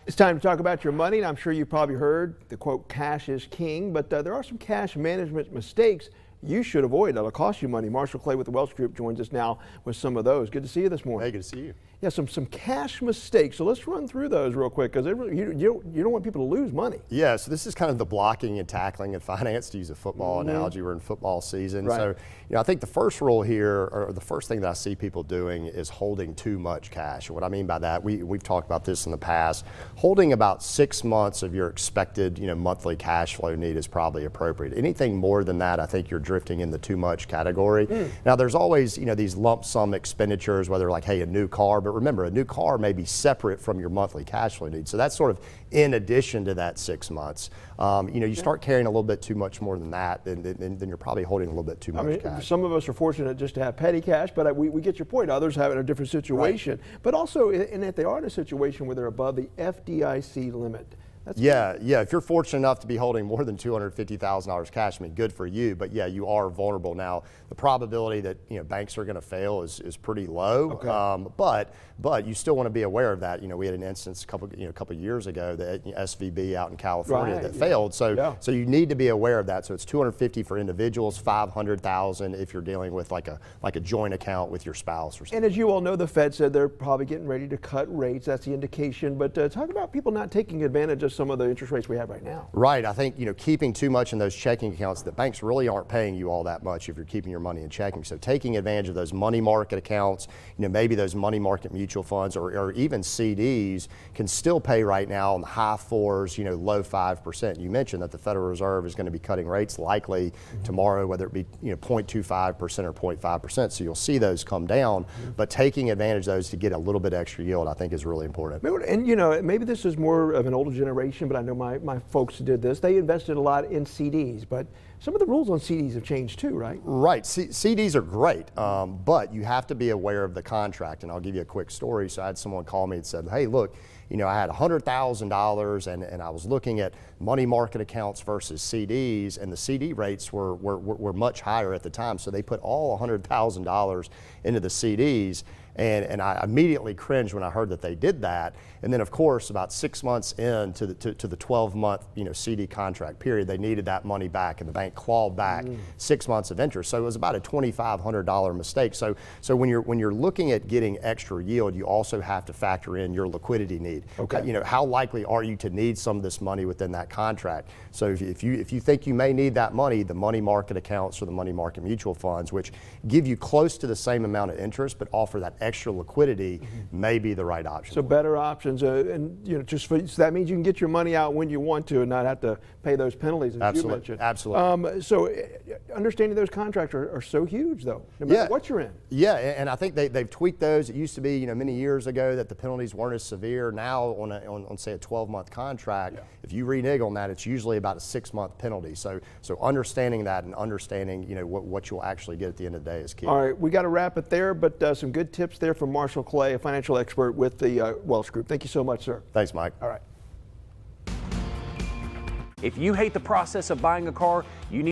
It's time to talk about your money, and I'm sure you've probably heard the quote, cash is king, but there are some cash management mistakes you should avoid that'll cost you money. Marshall Clay with the Welch Group joins us now with some of those. Good to see you this morning. Hey, good to see you. Yeah, some cash mistakes. So let's run through those real quick because you don't want people to lose money. Yeah, so this is kind of the blocking and tackling in finance, to use a football analogy. We're in football season. Right. So, I think the first rule here, or the first thing that I see people doing, is holding too much cash. And what I mean by that, we've talked about this in the past. Holding about 6 months of your expected, monthly cash flow need is probably appropriate. Anything more than that, I think you're drifting in the too much category. Now, there's always, these lump sum expenditures, whether like, hey, a new car, but remember, a new car may be separate from your monthly cash flow needs. So that's sort of in addition to that 6 months. You start carrying a little bit too much more than that, then you're probably holding a little bit too much cash. Some of us are fortunate just to have petty cash, but we get your point. Others have it in a different situation. Right. But also, and if they are in a situation where they're above the FDIC limit. Yeah. If you're fortunate enough to be holding more than $250,000 cash, I mean, good for you. But yeah, you are vulnerable. Now, the probability that banks are going to fail is pretty low. Okay. But you still want to be aware of that. We had an instance a couple years ago that SVB out in California that failed. So you need to be aware of that. So it's $250,000 for individuals, $500,000 if you're dealing with like a joint account with your spouse or something. And as you all know, the Fed said they're probably getting ready to cut rates. That's the indication. But talk about people not taking advantage of some of the interest rates we have right now. Right. I think keeping too much in those checking accounts, the banks really aren't paying you all that much if you're keeping your money in checking. So taking advantage of those money market accounts, maybe those money market mutual funds or even CDs can still pay right now in the high 4s, low 5%. You mentioned that the Federal Reserve is going to be cutting rates likely tomorrow, whether it be 0.25% or 0.5%. So you'll see those come down, but taking advantage of those to get a little bit extra yield, I think, is really important. And maybe this is more of an older generation, but I know my folks did this. They invested a lot in CDs, but some of the rules on CDs have changed too, right? Right. CDs are great, but you have to be aware of the contract. And I'll give you a quick story. So I had someone call me and said, hey, look, I had $100,000 and I was looking at money market accounts versus CDs, and the CD rates were much higher at the time. So they put all $100,000 into the CDs. And I immediately cringed when I heard that they did that. And then, of course, about 6 months into the 12-month CD contract period, they needed that money back, and the bank clawed back 6 months of interest. So it was about a $2,500 mistake. So when you're looking at getting extra yield, you also have to factor in your liquidity need. Okay. How likely are you to need some of this money within that contract? So if you think you may need that money, the money market accounts or the money market mutual funds, which give you close to the same amount of interest but offer that extra liquidity, may be the right option. So better options, and so that means you can get your money out when you want to and not have to pay those penalties, as you mentioned. Absolutely. So understanding those contracts are so huge, though, no matter what you're in. Yeah, and I think they've tweaked those. It used to be, many years ago that the penalties weren't as severe. Now, on say a 12-month contract, if you renege on that, it's usually about a 6-month penalty. So understanding that and understanding, what you'll actually get at the end of the day is key. All right, we got to wrap it there, but some good tips there from Marshall Clay, a financial expert with the Welch Group. Thank you so much, sir. Thanks, Mike. All right. If you hate the process of buying a car, you need